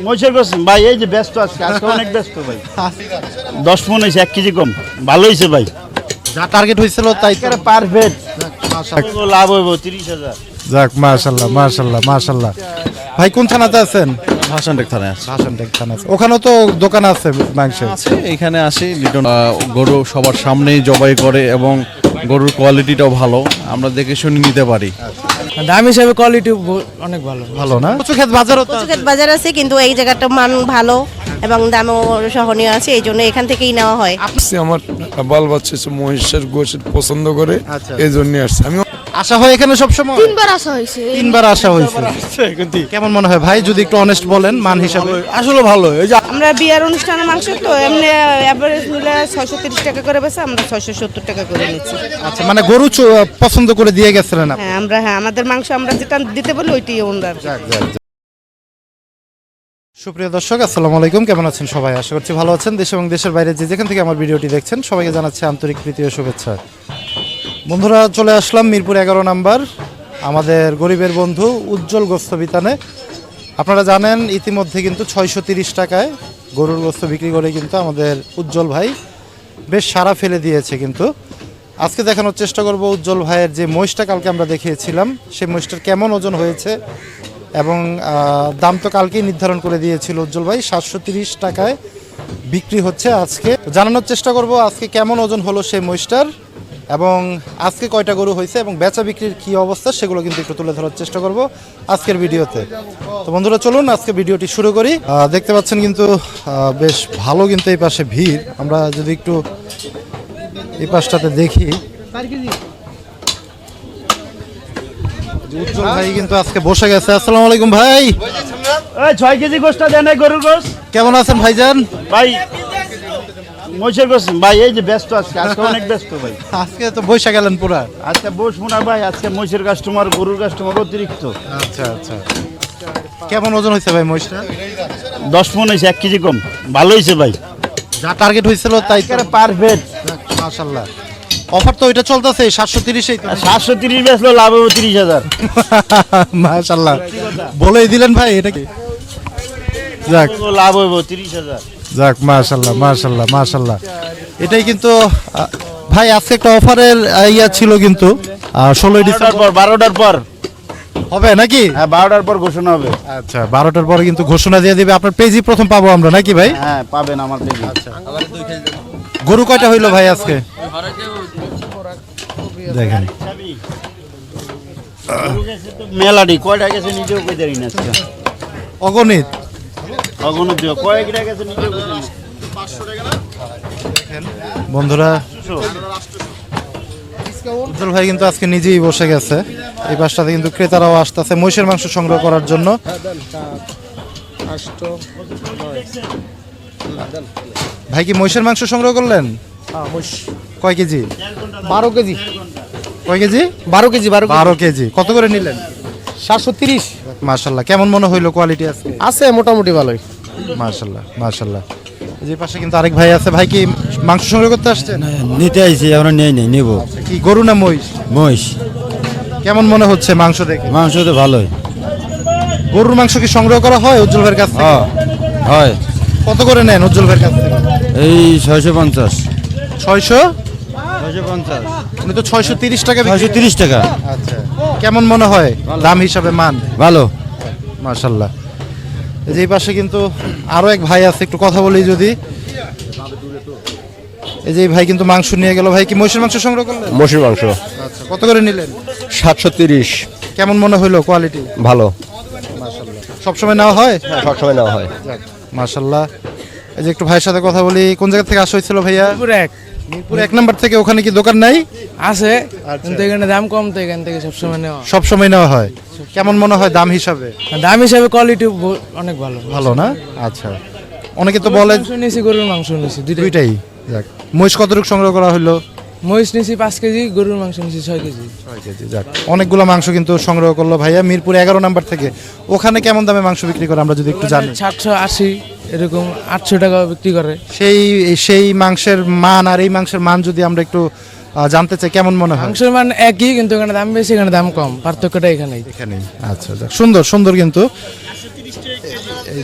মহিষের গোস ভাই এই যে ব্যস্ত আজকে অনেক ব্যস্ত ভাই। 10 মণ হয়েছে, 1 কেজি কম। ভালো হয়েছে ভাই, যা টার্গেট হয়েছিল তাই পারফেক্ট। লাভ হইব 30,000। যাক মাশাআল্লাহ মাশাআল্লাহ মাশাআল্লাহ। ভাই কোন থানাতে আছেন? ভাষানটেক থানায় আছে। ভাষানটেক থানা আছে। ওখানেও তো দোকান আছে মাংসের। আছে, এখানে আসি লিটন গরু সবার সামনেই জবাই করে এবং গরুর কোয়ালিটিটাও ভালো, আমরা দেখে শুনে নিতে পারি। দাম হিসাবে কোয়ালিটি অনেক ভালো। ভালো না? কচুক্ষেত বাজারও তো কচুক্ষেত বাজার আছে, কিন্তু এই জায়গাটা মান ভালো এবং দামও সহনীয় আছে, এই জন্য এখান থেকেই নেওয়া হয়। আমার বাল বাচ্চা মহিষের গোশত পছন্দ করে, আচ্ছা। এই জন্য আসছে। আমি আসা হয় এখানে সবসময়? 3বার আসা হয়েছে। 3বার আসা হয়েছে। কেমন মনে হয় ভাই, যদি একটু অনেস্ট বলেন মান হিসাবে? আসলে ভালো। এই যে আমরা বিয়ার অনুষ্ঠানের মাংস তো এমনি এভারেজ মিলে 630 টাকা করে বেছে, আমরা 670 টাকা করে নিচ্ছি। আচ্ছা, মানে গরু পছন্দ করে দিয়ে গেছিলেন আপনি? হ্যাঁ, আমাদের মাংস আমরা যেটা দিতে বলি ওইটাই ওনার। সুপ্রিয় দর্শক, আসসালামু আলাইকুম। কেমন আছেন সবাই? আশা করছি ভালো আছেন। দেশ এবং দেশের বাইরে যে যেখান থেকে আমার ভিডিওটি দেখছেন সবাইকে জানাচ্ছি আন্তরিক প্রীতি ও শুভেচ্ছা। বন্ধুরা, চলে আসলাম মিরপুর 11 নাম্বার আমাদের গরিবের বন্ধু উজ্জ্বল গোস্ত বিতানে। আপনারা জানেন ইতিমধ্যে কিন্তু 630 টাকায় গরুর গোস্ত বিক্রি করে কিন্তু আমাদের উজ্জ্বল ভাই বেশ সাড়া ফেলে দিয়েছে। কিন্তু আজকে দেখানোর চেষ্টা করব উজ্জ্বল ভাইয়ের যে মহিষটা কালকে আমরা দেখিয়েছিলাম সেই মহিষটার কেমন ওজন হয়েছে, এবং দাম তো কালকেই নির্ধারণ করে দিয়েছিল উজ্জ্বল ভাই, 730 টাকায় বিক্রি হচ্ছে আজকে। জানানোর চেষ্টা করব আজকে কেমন ওজন হলো সেই মহিষটার, এবং আজকে কয়টা গরু হয়েছে এবং বেচা বিক্রির কী অবস্থা সেগুলো কিন্তু একটু তুলে ধরার চেষ্টা করব আজকের ভিডিওতে। তো বন্ধুরা, চলুন আজকে ভিডিওটি শুরু করি। দেখতে পাচ্ছেন কিন্তু বেশ ভালো কিন্তু এই পাশে ভিড়। আমরা যদি একটু এই পাশটাতে দেখি, উজ্জ্বল ভাই কিন্তু আজকে বসে গেছে। আসসালামু আলাইকুম ভাই। 6 কেজি গোশটা দেন, গরুর গোশ। কেমন আছেন ভাইজান? ভাই মহিষের গোস ভাই এই যে ব্যস্ত আজকে অনেক ব্যস্ত ভাই। আজকে তো বসে গেলেন পুরা। আজকে বস মোনা ভাই, আজকে মহিষের কাস্টমার, গরুর কাস্টমার অতিরিক্ত। আচ্ছা আচ্ছা। কেমন ওজন হয়েছে ভাই মহিষটা? 10 মণ হয়েছে, 1 কেজি কম। ভালো হয়েছে ভাই, যা টার্গেট হয়েছিল তাই পারফেক্ট। মাশাআল্লাহ। অফার তো এটা চলতেছে 730এই তো। 730 বেচলো, লাভ হবে 30,000। মাশাআল্লাহ, বলেই দিলেন ভাই। এটা কি? যাক, লাভ হইব 30,000। যাক মাশাআল্লাহ মাশাআল্লাহ মাশাআল্লাহ। এটাই কিন্তু ভাই আজকে একটা অফারের ইয়া ছিল কিন্তু 16 ডিসেম্বর 12টার পর হবে নাকি? হ্যাঁ, 12টার পর ঘোষণা হবে। আচ্ছা, 12টার পরে কিন্তু ঘোষণা দিয়ে দিবে। আপনার পেজই প্রথম পাবো আমরা নাকি ভাই? হ্যাঁ, পাবেন আমার পেজে। আচ্ছা, গরু কয়টা হইলো ভাই আজকে? দেখেন মেলাডি কয়টা গেছে নিজেও কই জানি না। আজকে অগণিত অগণিত কয়েকটা গেছে নিজেও কই জানি না। বন্ধুরা, উজ্জ্বল ভাই কিন্তু আজকে নিজেই বসে গেছে। এই পাশটাতে কিন্তু ক্রেতারাও আসতেছে মহিষের মাংস সংগ্রহ করার জন্য। ভাই কি মহিষের মাংস সংগ্রহ করলেন? কয় কেজি? 12 কেজি। কয় কেজি? 12 কেজি। 12 কেজি। কত করে নিলেন? 730 মাশাআল্লাহ। কেমন মনে হইলো কোয়ালিটি আজকে? আছে মোটামুটি ভালোই। মাশাআল্লাহ মাশাআল্লাহ। এই যে পাশে কিন্তু আরেক ভাই আছে। ভাই কি মাংস সংগ্রহ করতে আসছেন? নিতে আইছি, আমরা নেই নেব। কি গরু না মহিষ? মহিষ। কেমন মনে হচ্ছে মাংস দেখে? মাংস তো ভালোই। গরুর মাংস কি সংগ্রহ করা হয় উজ্জ্বল ভাইয়ের কাছ থেকে? হয়। কত করে নেন উজ্জ্বল ভাইয়ের কাছ থেকে? এই 650। 650? উনি তো 630 টাকা বিক্রি 630 টাকা। আচ্ছা, কেমন মনে হয় দাম হিসাবে মান? ভালো। মাশাআল্লাহ। এই যে এই পাশে কিন্তু আরো এক ভাই আছে, একটু কথা বলি যদি। এই যে এই ভাই কিন্তু মাংস নিয়ে গেল। ভাই কি মহিষের মাংস সংগ্রহ করলেন? মহিষের মাংস। আচ্ছা, কত করে নিলেন? 730। কেমন মনে হইলো কোয়ালিটি? ভালো। মাশাআল্লাহ। সবসময় নেওয়া হয়? হ্যাঁ, সবসময় নেওয়া হয়। মাশাআল্লাহ। এই যে একটু ভাইয়ের সাথে কথা বলি। কোন জায়গা থেকে আসা হয়েছিল ভাইয়া? মিরপুর 1 নাম্বার থেকে। ওখানে কি দোকান নাই? আছে, কিন্তু এখানে দাম কম, তো এখান থেকে সবসময় নেওয়া। সবসময় নেওয়া হয়। কেমন মনে হয় দাম হিসাবে? দাম হিসাবে কোয়ালিটি অনেক ভালো। ভালো না? আচ্ছা। অনেকে তো বলে মাংস নিয়েছি, গরুর মাংস নিয়েছি, দুইটাই। যাক, মহিষ কতটুকু সংগ্রহ করা হলো? মহিষ নিয়েছি 5 কেজি, গরুর মাংস নিয়েছি 6 কেজি। 6 কেজি। যাক, অনেকগুলো মাংস কিন্তু সংগ্রহ করলো ভাইয়া মিরপুর 11 নাম্বার থেকে। ওখানে কেমন দামে মাংস বিক্রি করে আমরা যদি একটু জানি? 780 এরকম 800 টাকা বিক্রি করে। সেই মাংসের মান আর এই মাংসের মান যদি আমরা একটু জানতে চাই, কেমন মনে হয়? মাংসের মান একই, কিন্তু এখানে দাম বেশি, এখানে দাম কম। পার্থক্যটা এখানেই। আচ্ছা, যাক, সুন্দর সুন্দর কিন্তু এই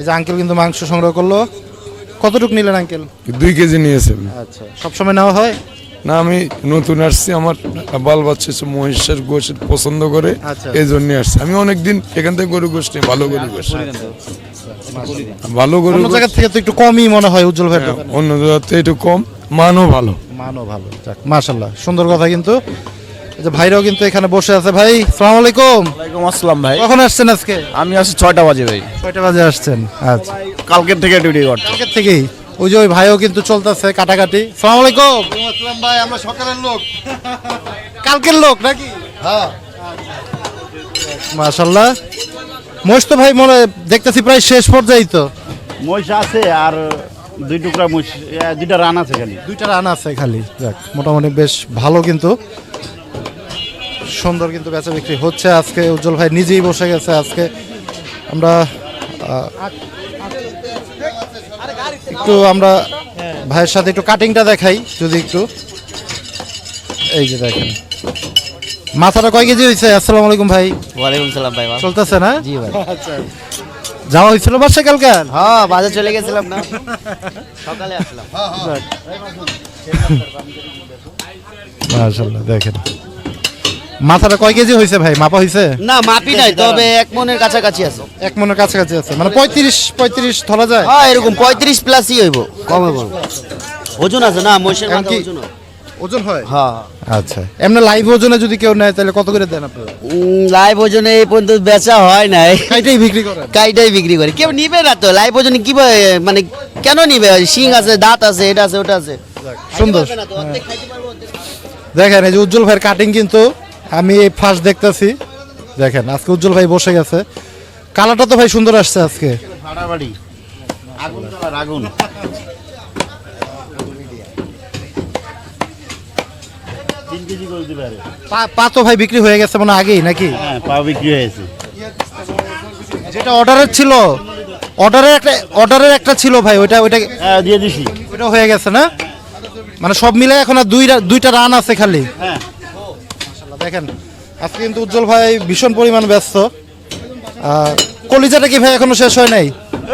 যে আঙ্কেল কিন্তু মাংস সংগ্রহ করলো। কতটুকু নিলেন আঙ্কেল? 2 কেজি নিয়েছেন। আচ্ছা, সবসময় নেওয়া হয়? না, আমি নতুন আসছি, আমার বাল বাচ্চা হচ্ছে মহিষের গোশত পছন্দ করে, আচ্ছা। এই জন্য আসছি। আমি অনেকদিন এখান থেকে গরু গোশত নিই, ভালো গরু গোশত, ভালো গরু অন্য জায়গা থেকে তো একটু কমই মনে হয় উজ্জ্বল ভাই। অন্য জায়গাতে একটু কম, মানও ভালো। মানও ভালো। যাক, মাশাআল্লাহ, সুন্দর কথা। কিন্তু এই যে ভাইরাও কিন্তু এখানে বসে আছে। ভাই আসসালামু আলাইকুম। ওয়ালাইকুম আসসালাম ভাই। কখন আসছেন আজকে? আমি আসছি 6টা বাজে ভাই। 6টা বাজে আসছেন? আচ্ছা, কালকের থেকে ডিউটি করছি। কালকের থেকেই। ওই যে ওই ভাইও কিন্তু চলতেছে কাটাকাটি। আসসালামু আলাইকুম। ভাই আমরা সকালের লোক। কালকের লোক নাকি? হ্যাঁ, মাশাআল্লাহ। মোষ তো ভাই মনে দেখতেছি প্রায় শেষ পর্যায়ে তো। মহিষ আছে আর 2 টুকরা মহিষ, 2টা রান আছে খালি। 2টা রান আছে খালি। যাক, মোটামুটি বেশ ভালো, কিন্তু সুন্দর কিন্তু বেচা বিক্রি হচ্ছে আজকে। উজ্জ্বল ভাই নিজেই বসে গেছে আজকে। আমরা একটু ভাইয়ের সাথে একটু কাটিংটা দেখাই যদি একটু। এই যে দেখেন মাথাটা কয় কেজি হয়েছে? আসসালামু আলাইকুম ভাই। ওয়ালাইকুম সালাম ভাই। চলতেছে না? জি ভাই। আচ্ছা, যাওয়া হয়েছিল বাসে কালকে? হ্যাঁ, বাজার চলে গেছিলাম না, সকালে আসলাম। মাশাআল্লাহ, দেখেন মাথাটা কয় কেজি হয়েছে ভাই? মাপা হয়েছে? না, মাপি নাই, তবে 1 মনের কাছাকাছি আছে। 1 মনের কাছাকাছি আছে, মানে 35 ধরা যায়। হ্যাঁ, এরকম 35 প্লাসই হইব, কম হইব। ওজন আছে না মহিষের মাথা, এমনকি ওজন হয়। ওজন হয়? হ্যাঁ, আচ্ছা, এমনি লাইভ ওজনে যদি কেউ নেয় তাহলে কত করে দেন আপনারা? লাইভ ওজনে এই পর্যন্ত বেচা হয় নাই, কাইটাই বিক্রি করেন? কাইটাই বিক্রি করে। কেউ নিবে না তো লাইভ ওজনে, কি মানে কেন নিবে? শিং আছে, দাঁত আছে, এটা আছে, ওটা আছে। সুন্দর। দেখেন এই যে উজ্জ্বল ভাইয়ের কাটিং কিন্তু আমি এই ফার্স্ট দেখতেছি। দেখেন আজকে উজ্জ্বল ভাই বসে গেছে। কালারটা তো ভাই সুন্দর আসছে আজকে। ভাড়াবাড়ি আগুন জ্বালার আগুন। 3 কেজি করে দিবে আরে। পা তো ভাই বিক্রি হয়ে গেছে মানে আগেই নাকি? হ্যাঁ, পা বিক্রি হয়েছে। যেটা অর্ডারের ছিল, অর্ডারের একটা ছিল ভাই, ওইটা হ্যাঁ, দিয়ে দিছি। ওইটা হয়ে গেছে না? মানে সব মিলে এখন আর 2টা রান আছে খালি। হ্যাঁ, দেখেন আজকে কিন্তু উজ্জ্বল ভাই ভীষণ পরিমাণ ব্যস্ত। কলিজাটা কি ভাই এখনো শেষ হয় নাই?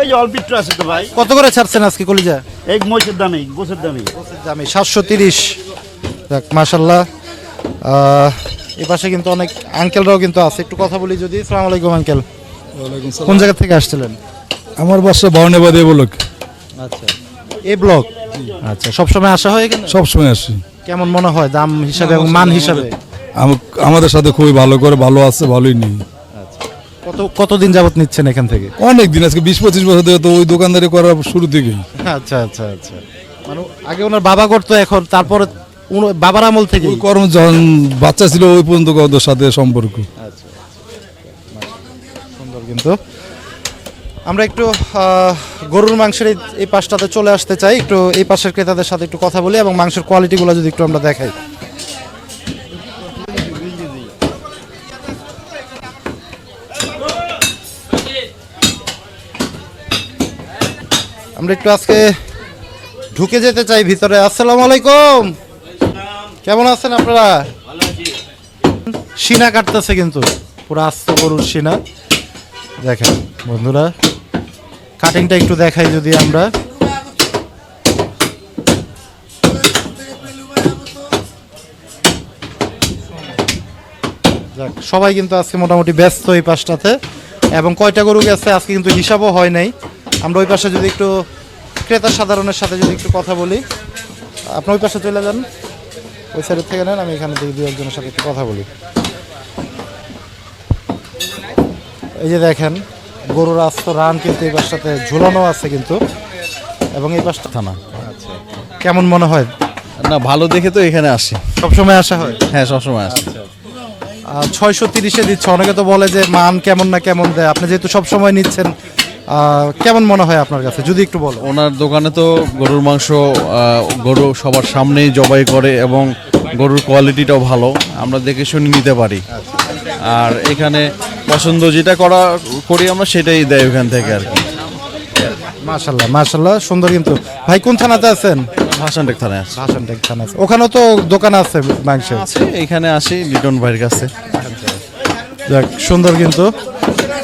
এই যে অল্প একটু আছে তো ভাই। কত করে ছাড়ছেন আজকে কলিজা? এই মহিষের দামে, গোছের দামে। দামি 730। দেখ মাশাল্লাহ। এই পাশে কিন্তু অনেক আঙ্কেলরাও কিন্তু আছে, একটু কথা বলি যদি। আসসালামু আলাইকুম আঙ্কেল। কোন জায়গা থেকে আসছিলেন? আমার বাসা বাউনেবাদে বলক। আচ্ছা, এ ব্লক। আচ্ছা, সবসময় আসা হয় এখানে? সবসময় আসি। কেমন মনে হয় দাম হিসাবে এবং মান হিসাবে? আমাদের সাথে খুবই ভালো করে, ভালো আছে, ভালোই নেই। কতদিন যাবত নিচ্ছেন এখান থেকে? অনেক দিন, আজকে 20-25 বছর ধরে তো ওই দোকানদারি করার শুরু থেকেই। আচ্ছা আচ্ছা আচ্ছা, মানে আগে ওনার বাবা করতো, এখন তারপরে বাবার আমল থেকে ওই কর্ম যখন বাচ্চা ছিল ওই পর্যন্ত ওদের সাথে সম্পর্ক। সুন্দর। কিন্তু আমরা একটু গরুর মাংসের এই পাশটাতে চলে আসতে চাই, একটু এই পাশের ক্রেতাদের সাথে একটু কথা বলি এবং মাংসের কোয়ালিটিগুলো যদি একটু আমরা দেখাই। আমরা একটু আজকে ঢুকে যেতে চাই ভিতরে। আসসালামু আলাইকুম, কেমন আছেন আপনারা? সিনা কাটতেছে কিন্তু পুরো আস্ত গরুর সিনা। দেখেন বন্ধুরা, কাটিংটা একটু দেখাই যদি আমরা। যাক, সবাই কিন্তু আজকে মোটামুটি ব্যস্ত এই পাশটাতে, এবং কয়টা গরু গেছে আজকে কিন্তু হিসাবও হয় নাই। আমরা ওই পাশে যদি একটু ক্রেতা সাধারণের সাথে যদি একটু কথা বলি। আপনি ওই পাশে চলে যান, ওই সাইডের থেকে নেন, আমি এখানে থেকে 2-1 সাথে একটু কথা বলি। এই যে দেখেন গরুর আস্ত রান কিন্তু এই পাশটাতে ঝুলানো আছে কিন্তু, এবং এই পাশটা থানা। আচ্ছা, কেমন মনে হয়? না, ভালো দেখে তো এখানে আসি। সবসময় আসা হয়? হ্যাঁ, সবসময় আসি। 630-এ দিচ্ছে, অনেকে তো বলে যে মান কেমন না কেমন দেয়। আপনি যেহেতু সবসময় নিচ্ছেন, কেমন মনে হয় আপনার কাছে যদি একটু বলো? ওনার দোকানে তো গরুর মাংস, গরু সবার সামনেই জবাই করে এবং গরুর কোয়ালিটিটাও ভালো, আমরা দেখে শুনে নিতে পারি। আর এখানে পছন্দ যেটা করি আমরা সেটাই দেয় ওখান থেকে আর কি। মাশাল্লাহ মাশাল্লাহ, সুন্দর। কিন্তু ভাই কোন থানাতে আছেন? ভাসানটেক থানায় আছে। ভাসানটেক থানা আছে, ওখানেও তো দোকান আছে মাংসের? আছে, এখানে আসি লিটন ভাইয়ের কাছে। যাক সুন্দর কিন্তু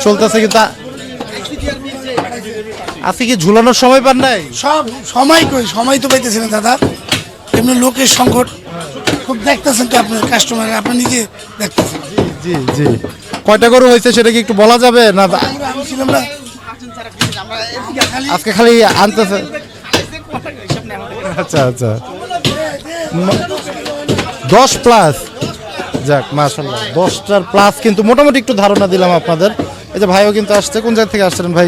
চলতেছে কিন্তু আজকে কি ঝুলানোর সময় পান নাই? সব সময় কই, সময় তো পাইতেছে না দাদা, এমনি লোকের সংকট খুব, দেখতেছেন তো আপনার কাস্টমার, আপনি নিজে দেখতেছেন। জি জি, কয়টা গরু হয়েছে সেটা কি একটু বলা যাবে না? আমি ছিলাম না, আজকে খালি আনতেছে। আচ্ছা আচ্ছা, 10 প্লাস। যাক মাশাআল্লাহ, 10টার প্লাস কিন্তু মোটামুটি একটু ধারণা দিলাম আপনাদের। এই যে ভাইও কিন্তু আসছে, কোন জায়গা থেকে আসছিলেন ভাই?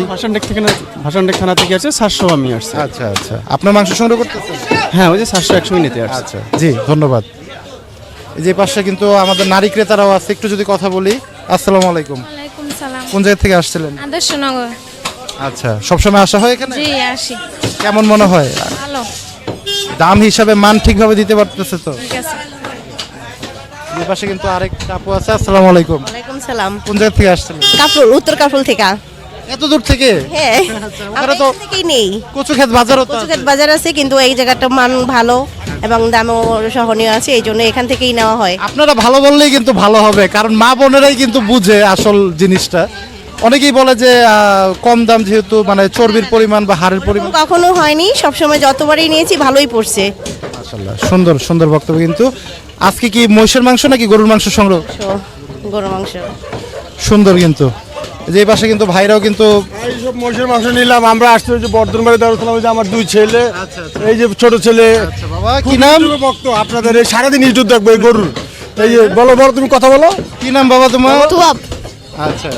ভাষানডেক থানা থেকে আছে 700 আমি আসছি। আচ্ছা আচ্ছা, আপনার মাংস সংগ্রহ করতেছেন? হ্যাঁ, ওই যে 700 একসঙ্গে নিতে আসছি। আচ্ছা জি, ধন্যবাদ। এই যে পাশে কিন্তু আমাদের নারী ক্রেতারাও আছে, একটু যদি কথা বলি। আসসালামু আলাইকুম। ওয়ালাইকুম সালাম। কোন জায়গা থেকে আসছিলেন? আদর্শনগর। আচ্ছা, সবসময় আসা হয় এখানে? জি আসি। কেমন মনে হয়? ভালো। দাম হিসাবে মান ঠিকভাবে দিতে পারতেছে তো? ঠিক আছে। এই পাশে কিন্তু আরেক আপু আছে। আসসালামু আলাইকুম। ওয়ালাইকুম সালাম। কোন জায়গা থেকে আসছিলেন? কাফরুল, উত্তর কাফরুল থেকে। এত দূর থেকে? হ্যাঁ, ওখানে তো থেকেই নেই। কচুক্ষেত বাজারও তো কচুক্ষেত বাজার আছে, কিন্তু এই জায়গাটা মান ভালো এবং দামও সহনীয় আছে, এই জন্য এখান থেকেই নেওয়া হয়। আপনারা ভালো বললেই কিন্তু ভালো হবে, কারণ মা বোনেরাই কিন্তু বুঝে আসল জিনিসটা। অনেকেই বলে যে কম দাম, যেহেতু মানে চর্বির পরিমাণ বা হাড়ের পরিমাণ। কখনো হয়নি, সবসময় যতবারই নিয়েছি ভালোই পড়ছে। মাশাআল্লাহ, সুন্দর সুন্দর বক্তব্য। কিন্তু আজকে কি মহিষের মাংস নাকি গরুর মাংস সংগ্রহ? গরু মাংস। সুন্দর কিন্তু যে এই পাশে কিন্তু ভাইরাও কিন্তু এইসব মহিষের মাংস নিলাম। আমরা আসতে যে বর্ধমান বাড়ি দাঁড়ালাম, যে আমার 2 ছেলে, এই যে ছোট ছেলে। বাবা কি নাম? ভক্ত আপনাদের, এই সারাদিন ইউটিউব দেখবো এই গরুর। এই যে বলো বলো, তুমি কথা বলো। কি নাম বাবা তোমার? তুয়াব। আচ্ছা,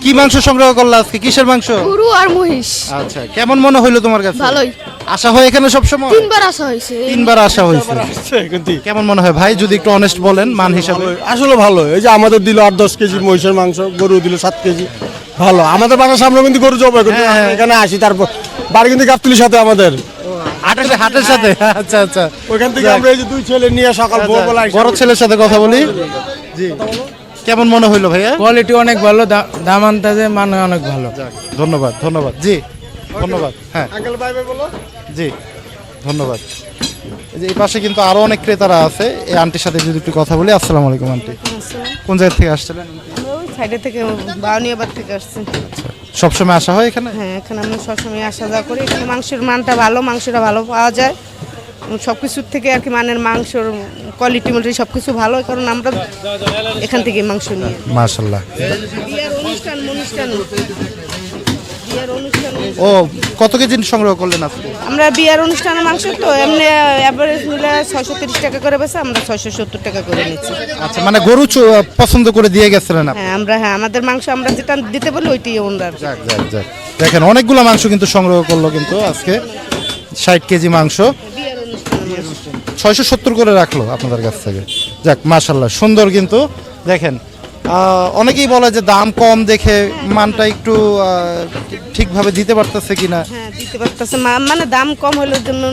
কি মাংস সংগ্রহ করলা আজকে? কিসের মাংস? গরু আর মহিষ। আচ্ছা, কেমন মনে হইলো তোমার কাছে? ভালোই। আসা হয় এখানে সব সময়? 3বার আসা হয়েছে। 3বার আসা হয়েছে। কেমন মনে হয় ভাই, যদি একটু অনেস্ট বলেন মান হিসাবে? আসলে ভালো। এই যে আমাদের দিল 8-10 কেজি মহিষের মাংস, গরু দিল 7 কেজি। ভালো। আমাদের বাসার সামনে কিন্তু গরু জবাই করতে, এখানে আসি, তারপর বাড়ি কিন্তু গাবতলির সাথে আমাদের, হাটের সাথে। আচ্ছা আচ্ছা, ওইখান থেকে আমরা এই যে 2 ছেলে নিয়ে সকাল ভোরবেলা আসি। বড় ছেলের সাথে কথা বলি। জি, কেমন মনে হইলো ভাইয়া? কোয়ালিটি অনেক ভালো, দাম আনতাছে, মান অনেক ভালো। ধন্যবাদ ধন্যবাদ। জি ধন্যবাদ। হ্যাঁ জি ধন্যবাদ। এই যে এই পাশে কিন্তু আরো অনেক ক্রেতারা আছে, এই আন্টির সাথে যদি একটু কথা বলি। আসসালামু আলাইকুম আন্টি, কোন জায়গা থেকে আসছিলেন? ওই সাইডে থেকে, বাউনিয়াবাদ থেকে আসছি। সবসময় আসা হয় এখানে? হ্যাঁ, এখানে আমরা সবসময় আসা যাওয়া করি। এখানে মাংসের মানটা ভালো, মাংসটা ভালো পাওয়া যায় সব কিছুর থেকে আর কি, মানের মাংসর কোয়ালিটি মোটামুটি সব কিছু ভালো, কারণ আমরা এখান থেকে মাংস নিই। মাশাআল্লাহ। বিয়ের অনুষ্ঠান ও কত কেজি সংগ্রহ করলেন আজকে? আমরা বিয়ের অনুষ্ঠানের মাংস তো এমনি এভারেজ নিলে 630 টাকা করে বেছে, আমরা 670 টাকা করে নিচ্ছি। আচ্ছা, মানে গরু পছন্দ করে দিয়ে গেছিলেন আপনি? হ্যাঁ, আমাদের মাংস আমরা যেটা দিতে বলি ওইটাই ওনার। যাক যাক যাক, দেখেন অনেকগুলো মাংস কিন্তু সংগ্রহ করলো কিন্তু আজকে, 60 কেজি মাংস 670 করে রাখলো আপনাদের কাছ থেকে। যাক মাশাআল্লাহ, সুন্দর কিন্তু। দেখেন অনেকেই বলে যে দাম কম দেখে মানটা একটু ঠিকভাবে দিতে পারতেছে কিনা। হ্যাঁ, দিতে পারতেছে, মানে দাম কম হলে জন্য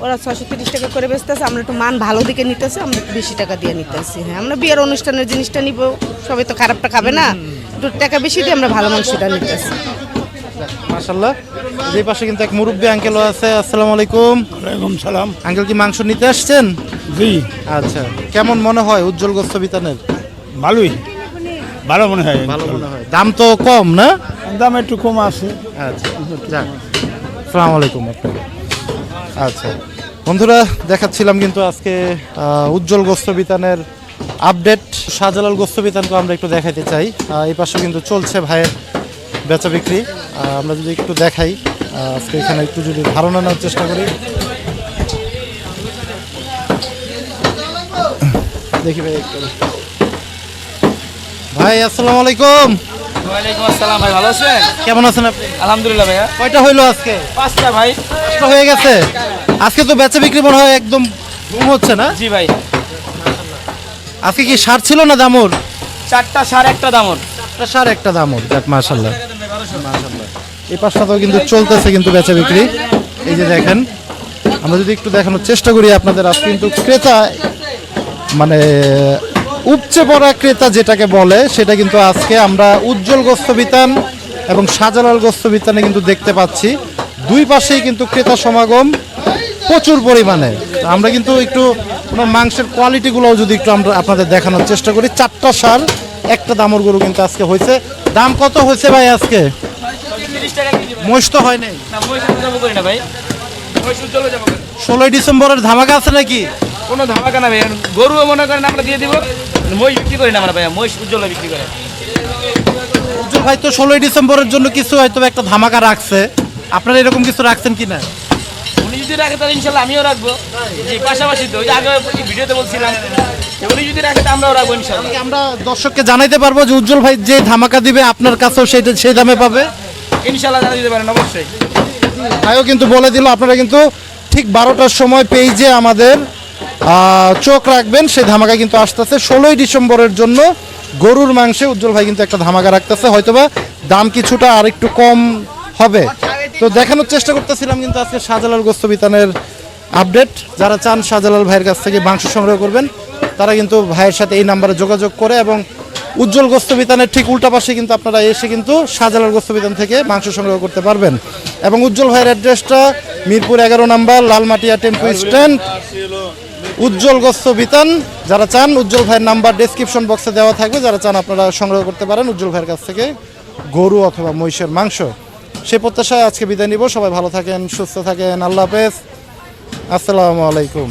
ওরা 630 টাকা করে বেচতেছে, আমরা একটু মান ভালো দিকে নিতেছি, আমরা একটু বেশি টাকা দিয়ে নিতেছি। হ্যাঁ, আমরা বিয়ের অনুষ্ঠানের জিনিসটা নিব, সবাই তো খারাপটা খাবে না, একটু টাকা বেশি দিয়ে আমরা ভালো মাংসটা নিতেছি। মাশাআল্লাহ। যে পাশে কিন্তু এক মুরব্বী আঙ্কেলও আছে। আসসালামু আলাইকুম। ওয়ালাইকুম সালাম। আঙ্কেল কি মাংস নিতে আসছেন? জি। আচ্ছা, কেমন মনে হয় উজ্জ্বল গোস্ত বিতানের? ভালোই, ভালো মনে হয়। ভালো মনে হয়। দাম তো কম না? দাম একটু কম আছে। আচ্ছা, যাক। আসসালামু আলাইকুম আপনাকে। আচ্ছা বন্ধুরা, দেখাচ্ছিলাম কিন্তু আজকে উজ্জ্বল গোস্ত বিতানের আপডেট। শাহজালাল গোস্ত বিতানকে আমরা একটু দেখাইতে চাই। এই পাশে কিন্তু চলছে ভাইয়ের বেচা বিক্রি। আমরা যদি একটু দেখাই আজকে এখানে, একটু যদি ধারণা নেওয়ার চেষ্টা করি। দেখি ভাই একটু। ভাই আসসালামু আলাইকুম। ওয়ালাইকুম আসসালাম ভাই, ভালো আছেন? কেমন আছেন আপনি? আলহামদুলিল্লাহ ভাইয়া। কয়টা হইলো আজকে? 5টা ভাই। 5টা হয়ে গেছে আজকে তো। বেচা বিক্রি মনে হয় একদম ঘুম হচ্ছে না? জি ভাই। আজকে কি সার ছিল না দামর? 4টা সার একটা দামর। 4টা সার একটা দামর। যাক মাশাআল্লাহ মাশাআল্লাহ। এই পাশটাতেও কিন্তু চলতেছে কিন্তু বেচা বিক্রি। এই যে দেখেন, আমরা যদি একটু দেখানোর চেষ্টা করি আপনাদের, আজকে কিন্তু ক্রেতা মানে উপচে পড়া ক্রেতা যেটাকে বলে, সেটা কিন্তু আজকে আমরা উজ্জ্বল গোস্ত বিতান এবং শাহজালাল গোস্ত বিতানে কিন্তু দেখতে পাচ্ছি। দুই পাশেই কিন্তু ক্রেতা সমাগম প্রচুর পরিমাণে। আমরা কিন্তু একটু মাংসের কোয়ালিটিগুলোও যদি একটু আমরা আপনাদের দেখানোর চেষ্টা করি। 4টা সার একটা দামর গরু কিন্তু আজকে হয়েছে। দাম কত হয়েছে ভাই আজকে? 30 টাকা কেজি ভাই। মহিষ তো হয় নাই। না মহিষ উজ্জ্বল করি না ভাই, মহিষ উজ্জ্বল যাবো কেন? 16 ডিসেম্বরের ধামাকা আছে নাকি? কোনো ধামাকা না ভাই, গরু মনে করেন আমরা দিয়ে দিব, মহিষ বিক্রি করি না আমরা ভাইয়া, মহিষ উজ্জ্বল বিক্রি করে। উজ্জ্বল ভাই তো 16 ডিসেম্বরের জন্য কিছু হয়তো একটা ধামাকা রাখছে, আপনারা এরকম কিছু রাখছেন কিনা? উনি যদি রাখে তাহলে ইনশাল্লাহ আমিও রাখবো। জি পাশাপাশি তো ওই যে আগে ভিডিওতে বলছিলাম, উনি যদি রাখে তো আমরাও রাখবো ইনশাল্লাহ। আমরা দর্শককে জানাইতে পারবো যে উজ্জ্বল ভাই যে ধামাকা দিবে আপনার কাছেও সেই দামে পাবে? ইনশাল্লাহ জানা দিতে পারেন অবশ্যই। ভাইও কিন্তু বলে দিল, আপনারা কিন্তু ঠিক 12টার সময় পেজে আমাদের চোখ রাখবেন, সেই ধামাকা কিন্তু আসতেছে 16 ডিসেম্বরের জন্য। গরুর মাংসে উজ্জ্বল ভাই কিন্তু একটা ধামাকা রাখতেছে, হয়তোবা দাম কিছুটা আর একটু কম হবে। তো দেখানোর চেষ্টা করতেছিলাম কিন্তু আজকে শাহজালাল গোস্ত বিতানের আপডেট। যারা চান শাহজালাল ভাইয়ের কাছ থেকে মাংস সংগ্রহ করবেন তারা কিন্তু ভাইয়ের সাথে এই নাম্বারে যোগাযোগ করে, এবং উজ্জ্বল গোস্ত বিতানের ঠিক উল্টা পাশে কিন্তু আপনারা এসে কিন্তু শাহজালাল গোস্ত বিতান থেকে মাংস সংগ্রহ করতে পারবেন। এবং উজ্জ্বল ভাইয়ের অ্যাড্রেসটা মিরপুর 11 নম্বর লালমাটিয়া টেম্পো স্ট্যান্ড, উজ্জ্বল গোস্ত বিতান। যারা চান উজ্জ্বল ভাইয়ের নাম্বার ডেসক্রিপশন বক্সে দেওয়া থাকবে, যারা চান আপনারা সংগ্রহ করতে পারেন উজ্জ্বল ভাইয়ের কাছ থেকে গরু অথবা মহিষের মাংস। সেই প্রত্যাশায় আজকে বিদায় নিব। সবাই ভালো থাকেন, সুস্থ থাকেন, আল্লাহ হাফেজ, আসসালামু আলাইকুম।